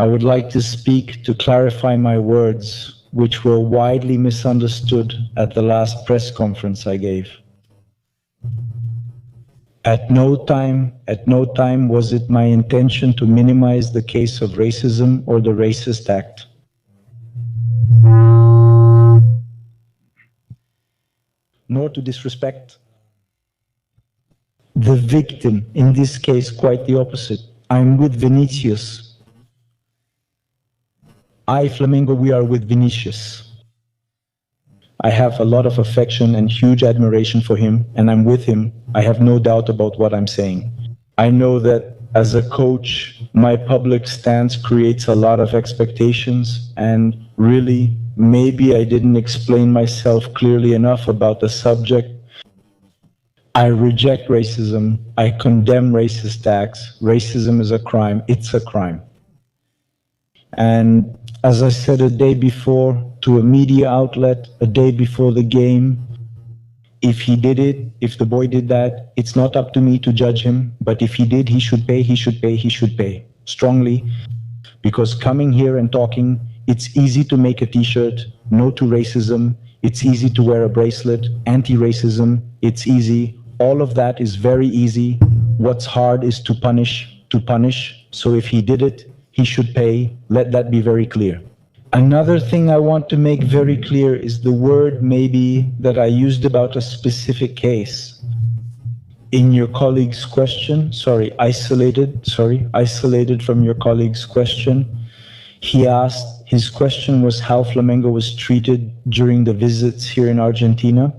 I would like to speak to clarify my words, which were widely misunderstood at the last press conference I gave. At no time was it my intention to minimize the case of racism or the racist act. Nor to disrespect the victim, in this case quite the opposite. I'm with Vinicius. Flamengo, we are with Vinicius. I have a lot of affection and huge admiration for him, and I'm with him. I have no doubt about what I'm saying. I know that as a coach, my public stance creates a lot of expectations, and really, maybe I didn't explain myself clearly enough about the subject. I reject racism. I condemn racist acts. Racism is a crime. It's a crime. And as I said a day before to a media outlet, a day before the game, if he did it, if the boy did that, it's not up to me to judge him. But if he did, he should pay, he should pay, he should pay. Strongly. Because coming here and talking, it's easy to make a t-shirt, no to racism. It's easy to wear a bracelet, anti-racism. It's easy. All of that is very easy. What's hard is to punish. So if he did it, he should pay. Let that be very clear. Another thing I want to make very clear is the word maybe that I used about a specific case. In your colleague's question, isolated from your colleague's question, he asked, his question was how Flamengo was treated during the visits here in Argentina.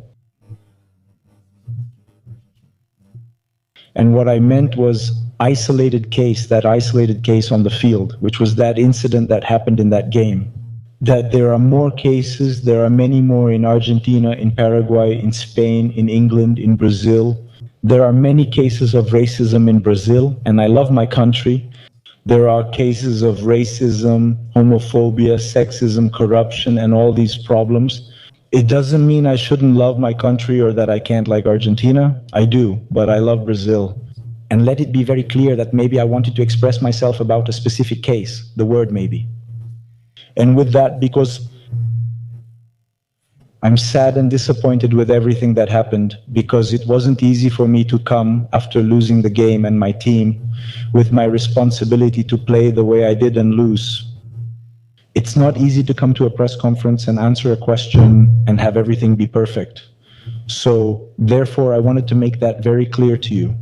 And what I meant was that isolated case on the field, which was that incident that happened in that game. That there are more cases, there are many more in Argentina, in Paraguay, in Spain, in England, in Brazil. There are many cases of racism in Brazil, and I love my country. There are cases of racism, homophobia, sexism, corruption, and all these problems. It doesn't mean I shouldn't love my country or that I can't like Argentina. I do, but I love Brazil. And let it be very clear that maybe I wanted to express myself about a specific case, the word maybe. And with that, because I'm sad and disappointed with everything that happened, because it wasn't easy for me to come after losing the game and my team with my responsibility to play the way I did and lose. It's not easy to come to a press conference and answer a question and have everything be perfect. So therefore, I wanted to make that very clear to you.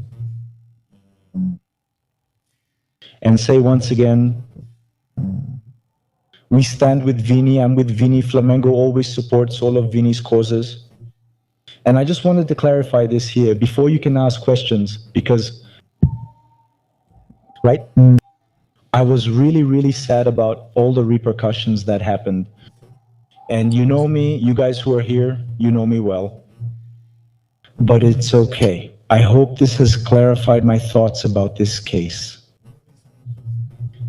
And say once again, we stand with Vini, I'm with Vini. Flamengo always supports all of Vini's causes. And I just wanted to clarify this here before you can ask questions, because, right? I was really, really sad about all the repercussions that happened. And you know me, you guys who are here, you know me well. But it's okay. I hope this has clarified my thoughts about this case.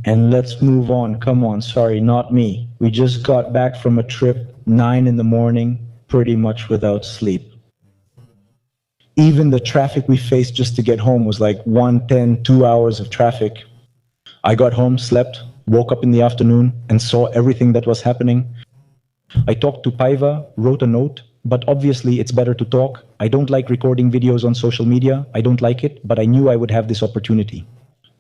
And let's move on. Come on, sorry, not me. We just got back from a trip, 9 in the morning, pretty much without sleep. Even the traffic we faced just to get home was like 2 hours of traffic. I got home, slept, woke up in the afternoon, and saw everything that was happening. I talked to Paiva, wrote a note, but obviously it's better to talk. I don't like recording videos on social media. I don't like it, but I knew I would have this opportunity.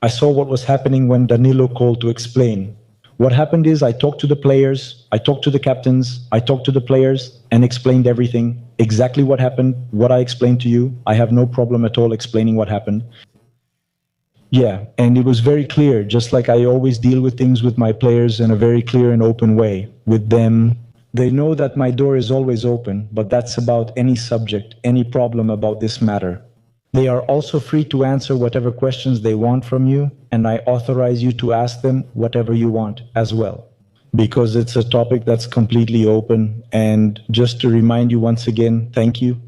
I saw what was happening when Danilo called to explain. What happened is I talked to the players, I talked to the captains, I talked to the players and explained everything, exactly what happened, what I explained to you. I have no problem at all explaining what happened. Yeah, and it was very clear, just like I always deal with things with my players in a very clear and open way. With them, they know that my door is always open, but that's about any subject, any problem about this matter. They are also free to answer whatever questions they want from you, and I authorize you to ask them whatever you want as well, because it's a topic that's completely open. And just to remind you once again, thank you.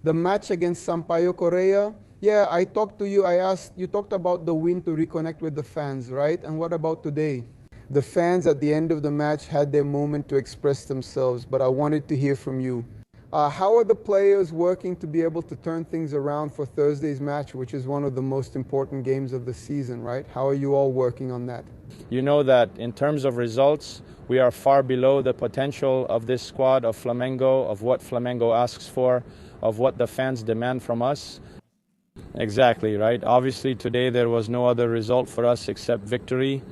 The match against Sampaio Correa, yeah, I talked to you, I asked, you talked about the win to reconnect with the fans, right? And what about today? The fans at the end of the match had their moment to express themselves, but I wanted to hear from you. How are the players working to be able to turn things around for Thursday's match, which is one of the most important games of the season, right? How are you all working on that? You know that in terms of results, we are far below the potential of this squad, of Flamengo, of what Flamengo asks for, of what the fans demand from us. Exactly, right? Obviously, today there was no other result for us except victory.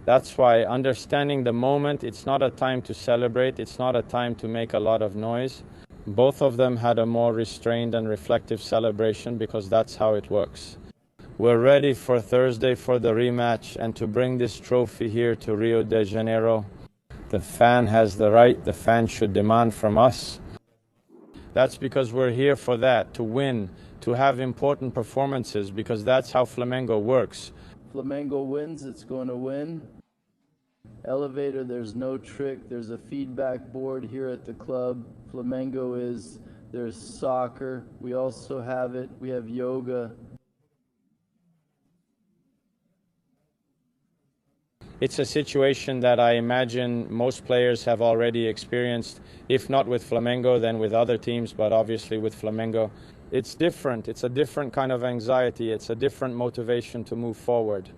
That's why understanding the moment, it's not a time to celebrate, it's not a time to make a lot of noise. Both of them had a more restrained and reflective celebration because that's how it works. We're ready for Thursday for the rematch and to bring this trophy here to Rio de Janeiro. The fan has the right, the fan should demand from us. That's because we're here for that, to win, to have important performances, because that's how Flamengo works. Flamengo wins, it's going to win. Elevator, there's no trick. There's a feedback board here at the club. Flamengo is, there's soccer. We also have it. We have yoga. It's a situation that I imagine most players have already experienced, if not with Flamengo, then with other teams, but obviously with Flamengo. It's different. It's a different kind of anxiety. It's a different motivation to move forward.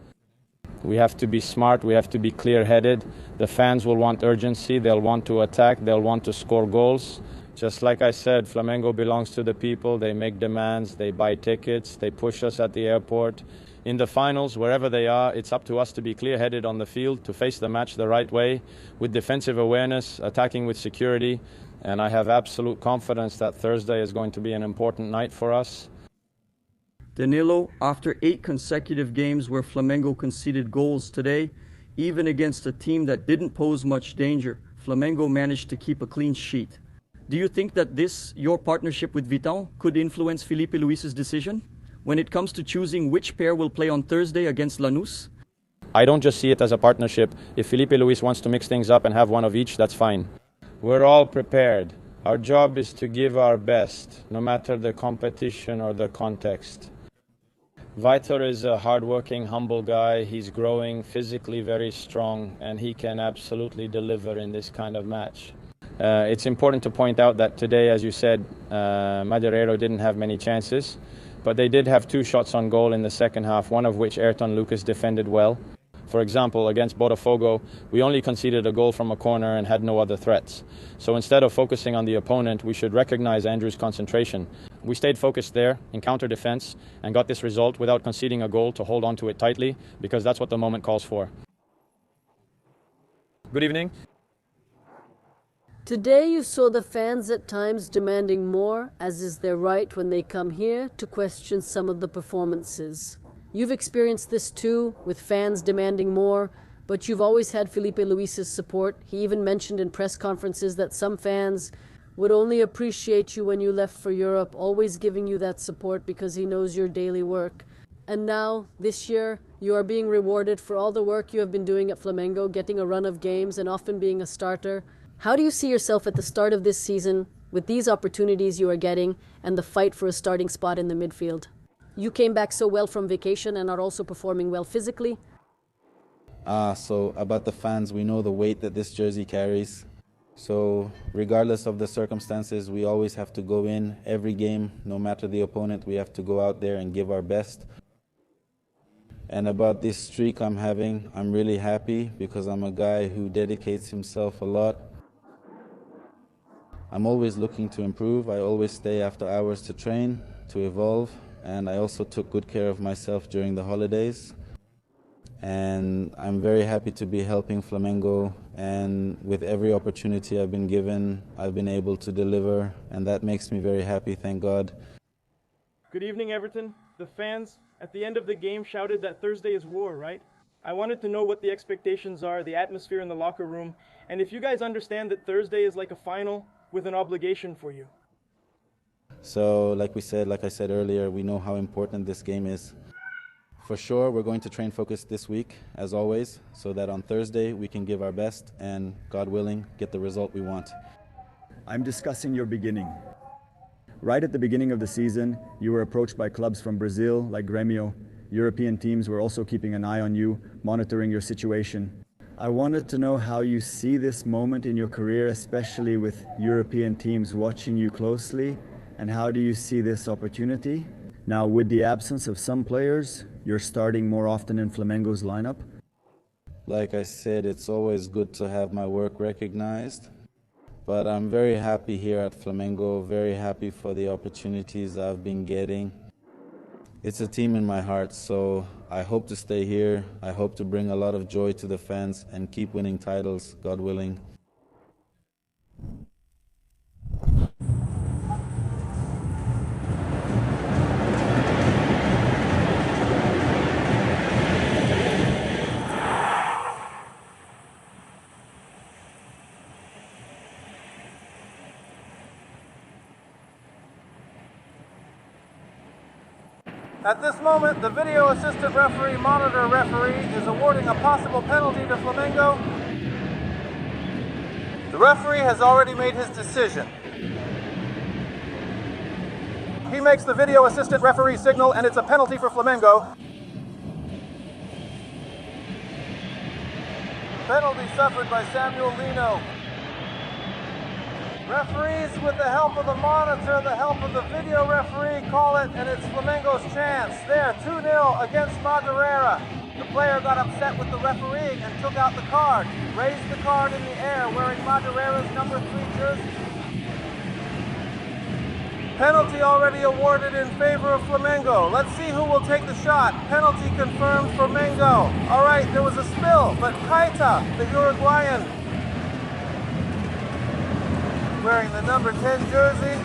We have to be smart. We have to be clear-headed. The fans will want urgency. They'll want to attack. They'll want to score goals. Just like I said, Flamengo belongs to the people. They make demands. They buy tickets. They push us at the airport. In the finals, wherever they are, it's up to us to be clear-headed on the field, to face the match the right way, with defensive awareness, attacking with security. And I have absolute confidence that Thursday is going to be an important night for us. Danilo, after 8 consecutive games where Flamengo conceded goals today, even against a team that didn't pose much danger, Flamengo managed to keep a clean sheet. Do you think that your partnership with Vitão, could influence Filipe Luís' decision when it comes to choosing which pair will play on Thursday against Lanús? I don't just see it as a partnership. If Filipe Luís wants to mix things up and have one of each, that's fine. We're all prepared. Our job is to give our best, no matter the competition or the context. Vitor is a hardworking, humble guy. He's growing, physically very strong, and he can absolutely deliver in this kind of match. It's important to point out that today, as you said, Madureira didn't have many chances, but they did have 2 shots on goal in the second half, one of which Ayrton Lucas defended well. For example, against Botafogo, we only conceded a goal from a corner and had no other threats. So instead of focusing on the opponent, we should recognize Andrew's concentration. We stayed focused there in counter-defense and got this result without conceding a goal, to hold on to it tightly, because that's what the moment calls for. Good evening. Today you saw the fans at times demanding more, as is their right when they come here to question some of the performances. You've experienced this too, with fans demanding more, but you've always had Filipe Luís' support. He even mentioned in press conferences that some fans would only appreciate you when you left for Europe, always giving you that support because he knows your daily work. And now, this year, you are being rewarded for all the work you have been doing at Flamengo, getting a run of games and often being a starter. How do you see yourself at the start of this season with these opportunities you are getting and the fight for a starting spot in the midfield? You came back so well from vacation and are also performing well physically. So about the fans, we know the weight that this jersey carries. So regardless of the circumstances, we always have to go in every game, no matter the opponent. We have to go out there and give our best. And about this streak I'm having, I'm really happy because I'm a guy who dedicates himself a lot. I'm always looking to improve. I always stay after hours to train, to evolve. And I also took good care of myself during the holidays. And I'm very happy to be helping Flamengo. And with every opportunity I've been given, I've been able to deliver. And that makes me very happy, thank God. Good evening, Everton. The fans at the end of the game shouted that Thursday is war, right? I wanted to know what the expectations are, the atmosphere in the locker room, and if you guys understand that Thursday is like a final with an obligation for you. So like I said earlier, we know how important this game is. For sure, we're going to train focused this week, as always, so that on Thursday we can give our best and, God willing, get the result we want. I'm discussing your beginning. Right at the beginning of the season, you were approached by clubs from Brazil, like Grêmio. European teams were also keeping an eye on you, monitoring your situation. I wanted to know how you see this moment in your career, especially with European teams watching you closely, and how do you see this opportunity? Now, with the absence of some players, you're starting more often in Flamengo's lineup. Like I said, it's always good to have my work recognized. But I'm very happy here at Flamengo, very happy for the opportunities I've been getting. It's a team in my heart, so I hope to stay here. I hope to bring a lot of joy to the fans and keep winning titles, God willing. At this moment, the video assistant referee monitor referee is awarding a possible penalty to Flamengo. The referee has already made his decision. He makes the video assistant referee signal and it's a penalty for Flamengo. Penalty suffered by Samuel Lino. Referees, with the help of the monitor, the help of the video referee, call it, and it's Flamengo's chance. There, 2-0 against Madureira. The player got upset with the referee and took out the card. Raised the card in the air, wearing Madureira's number 3 jersey. Penalty already awarded in favor of Flamengo. Let's see who will take the shot. Penalty confirmed for Flamengo. All right, there was a spill, but Kaita, the Uruguayan, wearing the number 10 jersey,